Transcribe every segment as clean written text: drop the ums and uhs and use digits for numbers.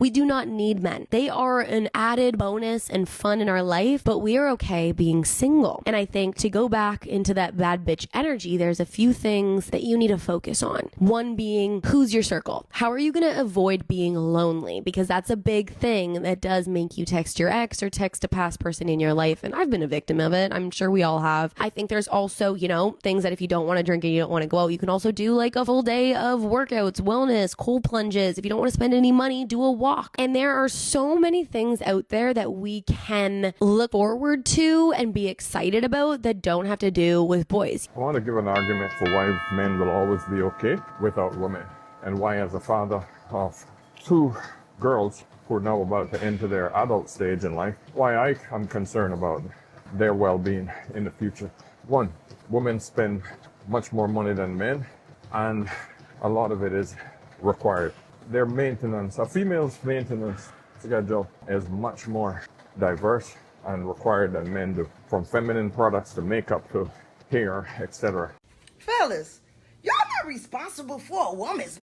We do not need men. They are an added bonus and fun in our life, but we are okay being single. And I think to go back into that bad bitch energy, there's a few things that you need to focus on. One being, who's your circle? How are you going to avoid being lonely? Because that's a big thing that does make you text your ex or text a past person in your life. And I've been a victim of it. I'm sure we all have. I think there's also, things that if you don't want to drink and you don't want to go out, you can also do like a full day of workouts, wellness, cold plunges. If you don't want to spend any money, do a walk. And there are so many things out there that we can look forward to and be excited about that don't have to do with boys. I want to give an argument for why men will always be okay without women, and why, as a father of two girls who are now about to enter their adult stage in life, why I am concerned about their well-being in the future. One, women spend much more money than men, and a lot of it is required. Their maintenance, a female's maintenance schedule is much more diverse and required than men do, from feminine products to makeup to hair, etc. Fellas, y'all not responsible for a woman's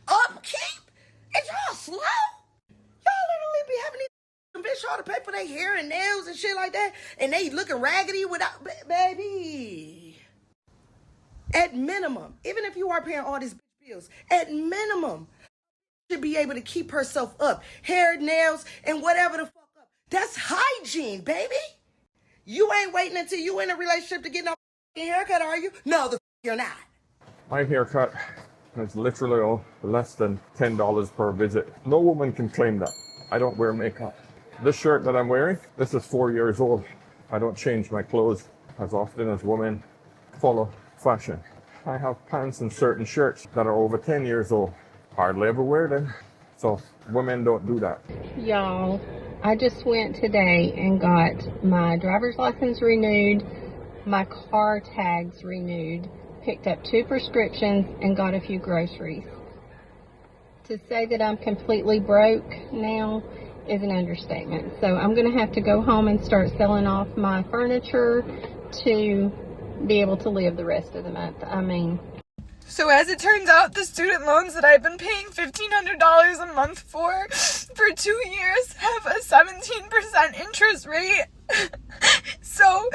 upkeep? And y'all slow? Y'all literally be having these bitch all to pay for their hair and nails and shit like that, and they looking raggedy without, baby. At minimum, even if you are paying all these bills, at minimum, should be able to keep herself up. Hair, nails, and whatever the fuck up. That's hygiene, baby. You ain't waiting until you in a relationship to get no haircut, are you? No, the you're not. My haircut is literally less than $10 per visit. No woman can claim that. I don't wear makeup. This shirt that I'm wearing, this is 4 years old. I don't change my clothes as often as women follow fashion. I have pants and certain shirts that are over 10 years old. Hardly ever wear them. So women don't do that. Y'all, I just went today and got my driver's license renewed, my car tags renewed, picked up 2 prescriptions, and got a few groceries. To say that I'm completely broke now is an understatement. So I'm going to have to go home and start selling off my furniture to be able to live the rest of the month. So as it turns out, the student loans that I've been paying $1,500 a month for 2 years have a 17% interest rate. So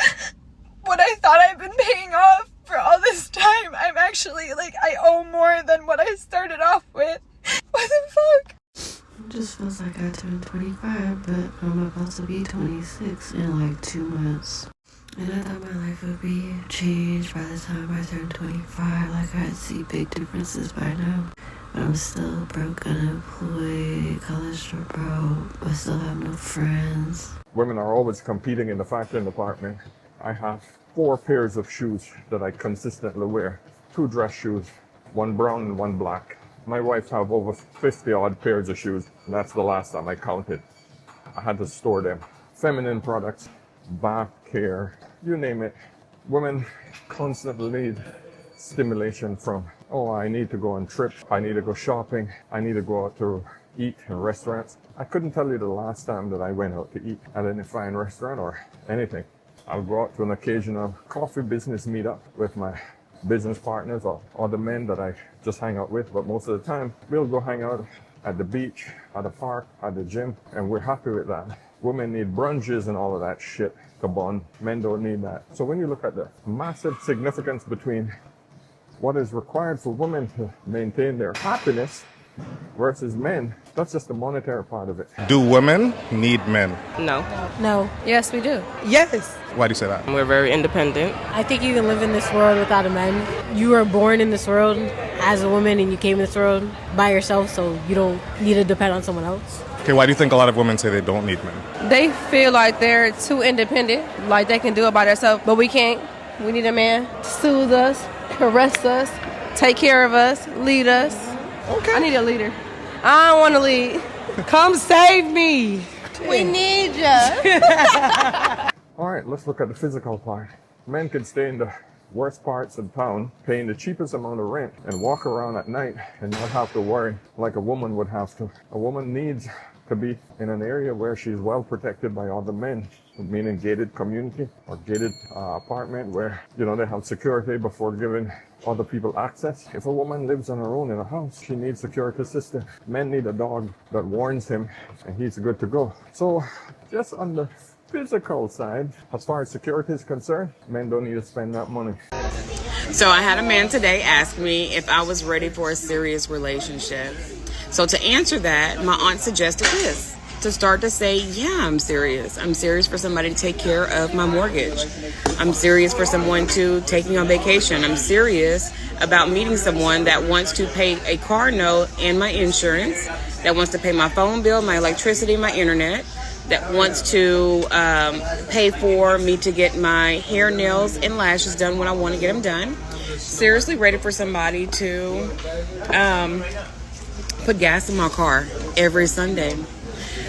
what I thought I've been paying off for all this time, I'm actually, I owe more than what I started off with. What the fuck? It just feels like I turned 25, but I'm about to be 26 in 2 months. And I thought my life would be changed by the time I turned 25. I'd see big differences by now. But I'm still broke, unemployed, college dropout. I still have no friends. Women are always competing in the fashion department. I have 4 pairs of shoes that I consistently wear. 2 dress shoes, 1 brown and 1 black. My wife have over 50 odd pairs of shoes. That's the last time I counted. I had to store them. Feminine products, bath care, you name it. Women constantly need stimulation from, I need to go on trips, I need to go shopping, I need to go out to eat in restaurants. I couldn't tell you the last time that I went out to eat at any fine restaurant or anything. I'll go out to an occasional coffee business meetup with my business partners or the men that I just hang out with, but most of the time we'll go hang out at the beach, at the park, at the gym, and we're happy with that. Women need brunches and all of that shit to bond. Men don't need that. So when you look at the massive significance between what is required for women to maintain their happiness versus men, that's just the monetary part of it. Do women need men? No. No. Yes, we do. Yes. Why do you say that? We're very independent. I think you can live in this world without a man. You were born in this world as a woman and you came in this world by yourself, so you don't need to depend on someone else. Okay, why do you think a lot of women say they don't need men? They feel like they're too independent, like they can do it by themselves, but we can't. We need a man to soothe us, caress us, take care of us, lead us. Okay. I need a leader. I don't want to lead. Come save me. We need you. All right, let's look at the physical part. Men can stay in the worst parts of town, paying the cheapest amount of rent, and walk around at night and not have to worry like a woman would have to. A woman needs to be in an area where she's well protected by other men, meaning gated community or gated apartment where, they have security before giving other people access. If a woman lives on her own in a house, she needs security system. Men need a dog that warns him and he's good to go. So just on the physical side, as far as security is concerned, men don't need to spend that money. So I had a man today ask me if I was ready for a serious relationship. So to answer that, my aunt suggested this, to start to say, yeah, I'm serious. I'm serious for somebody to take care of my mortgage. I'm serious for someone to take me on vacation. I'm serious about meeting someone that wants to pay a car note and my insurance, that wants to pay my phone bill, my electricity, my internet, that wants to pay for me to get my hair, nails, and lashes done when I want to get them done. Seriously ready for somebody to put gas in my car every Sunday.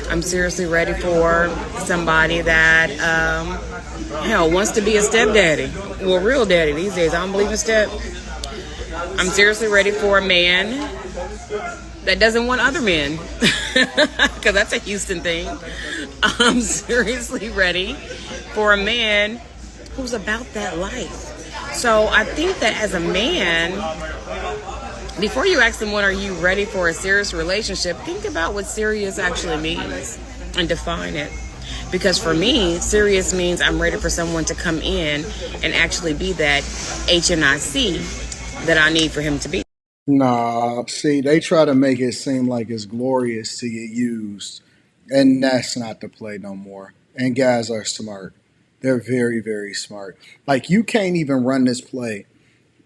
I'm seriously ready for somebody that, wants to be a stepdaddy. Well, real daddy these days. I don't believe in step. I'm seriously ready for a man that doesn't want other men, because that's a Houston thing. I'm seriously ready for a man who's about that life. So I think that as a man, before you ask someone, are you ready for a serious relationship, think about what serious actually means and define it. Because for me, serious means I'm ready for someone to come in and actually be that HNIC that I need for him to be. Nah, see, they try to make it seem like it's glorious to get used, and that's not the play no more. And guys are smart. They're very, very smart. Like, you can't even run this play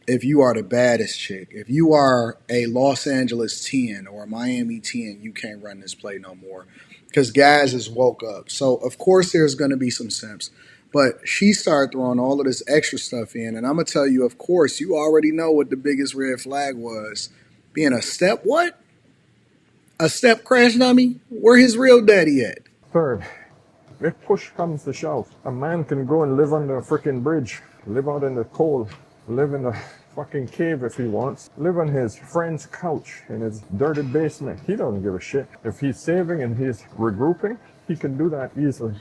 if you are the baddest chick. If you are a Los Angeles 10 or a Miami 10, you can't run this play no more because guys is woke up. So, of course, there's going to be some simps. But she started throwing all of this extra stuff in. And I'm going to tell you, of course, you already know what the biggest red flag was. Being a step what? A step crash dummy? Where his real daddy at? Third, if push comes to shove, a man can go and live under a freaking bridge, live out in the cold, live in a fucking cave if he wants, live on his friend's couch in his dirty basement. He doesn't give a shit. If he's saving and he's regrouping, he can do that easily.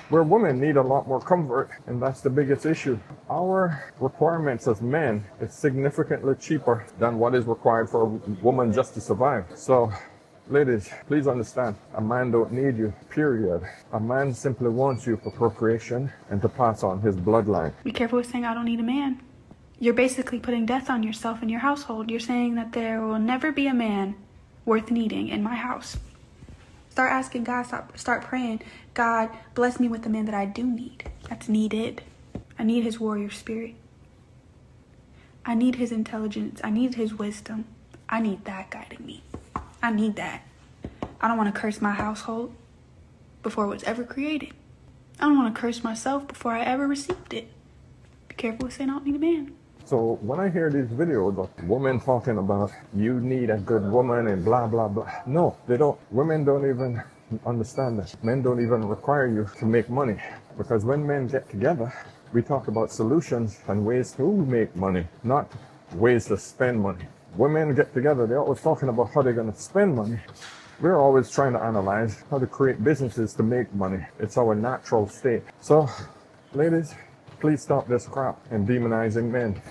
Where women need a lot more comfort, and that's the biggest issue. Our requirements as men is significantly cheaper than what is required for a woman just to survive. So, ladies, please understand, a man don't need you, period. A man simply wants you for procreation and to pass on his bloodline. Be careful with saying, I don't need a man. You're basically putting death on yourself and your household. You're saying that there will never be a man worth needing in my house. Start asking God, start praying, God, bless me with the man that I do need. That's needed. I need his warrior spirit. I need his intelligence. I need his wisdom. I need that guiding me. I need that. I don't want to curse my household before it was ever created. I don't want to curse myself before I ever received it. Be careful with saying I don't need a man. So when I hear these videos of women talking about you need a good woman and blah, blah, blah. No, they don't. Women don't even understand that. Men don't even require you to make money. Because when men get together, we talk about solutions and ways to make money, not ways to spend money. When men get together, they're always talking about how they're going to spend money. We're always trying to analyze how to create businesses to make money. It's our natural state. So, ladies, please stop this crap and demonizing men.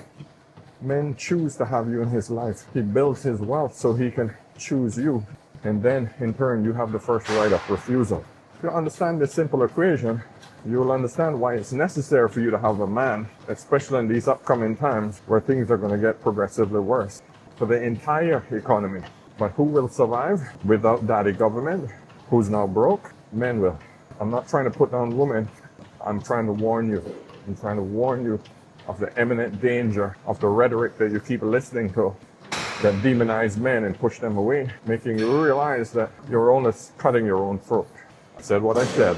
Men choose to have you in his life. He builds his wealth so he can choose you. And then, in turn, you have the first right of refusal. If you understand this simple equation, you will understand why it's necessary for you to have a man, especially in these upcoming times where things are going to get progressively worse for the entire economy. But who will survive without daddy government? Who's now broke? Men will. I'm not trying to put down women. I'm trying to warn you. I'm trying to warn you of the imminent danger of the rhetoric that you keep listening to that demonize men and push them away, making you realize that you're only cutting your own throat. I said what I said.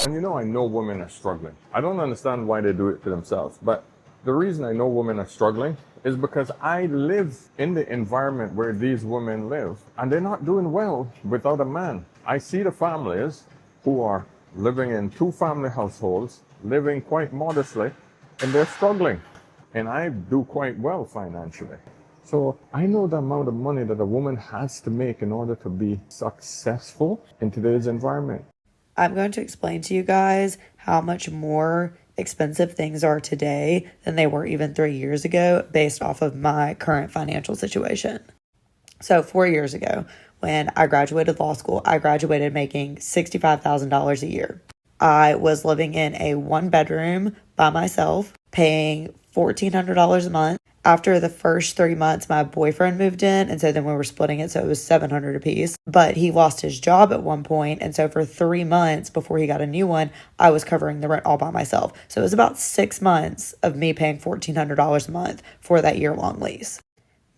And I know women are struggling. I don't understand why they do it to themselves, but the reason I know women are struggling is because I live in the environment where these women live, and they're not doing well without a man. I see the families who are living in two-family households, living quite modestly, and they're struggling. And I do quite well financially. So I know the amount of money that a woman has to make in order to be successful in today's environment. I'm going to explain to you guys how much more expensive things are today than they were even 3 years ago based off of my current financial situation. So 4 years ago, when I graduated law school, I graduated making $65,000 a year. I was living in a 1-bedroom by myself, paying $1,400 a month. After the first 3 months, my boyfriend moved in, and so then we were splitting it, so it was $700 a piece. But he lost his job at one point, and so for 3 months before he got a new one, I was covering the rent all by myself. So it was about 6 months of me paying $1,400 a month for that year-long lease.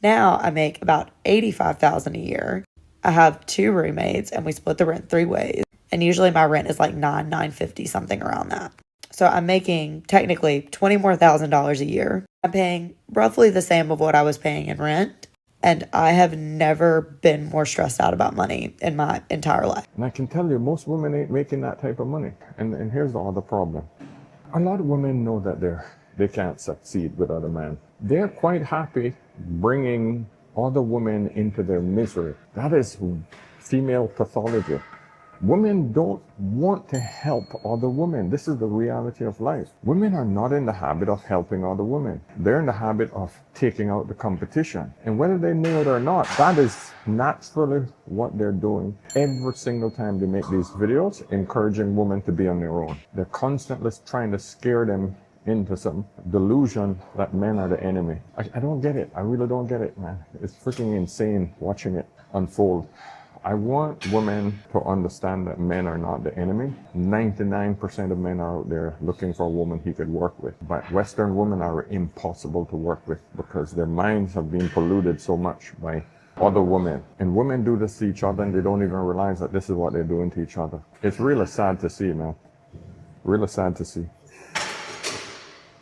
Now I make about $85,000 a year. I have 2 roommates, and we split the rent 3 ways. And usually my rent is like $950, something around that. So I'm making technically $20,000 more a year. I'm paying roughly the same of what I was paying in rent. And I have never been more stressed out about money in my entire life. And I can tell you, most women ain't making that type of money. And here's the other problem. A lot of women know that they can't succeed without a man. They're quite happy bringing other women into their misery. That is female pathology. Women don't want to help other women. This is the reality of life. Women are not in the habit of helping other women. They're in the habit of taking out the competition. And whether they know it or not, that is naturally what they're doing every single time they make these videos, encouraging women to be on their own. They're constantly trying to scare them into some delusion that men are the enemy. I don't get it. I really don't get it, man. It's freaking insane watching it unfold. I want women to understand that men are not the enemy. 99% of men are out there looking for a woman he could work with. But Western women are impossible to work with because their minds have been polluted so much by other women. And women do this to each other and they don't even realize that this is what they're doing to each other. It's really sad to see, man. Really sad to see.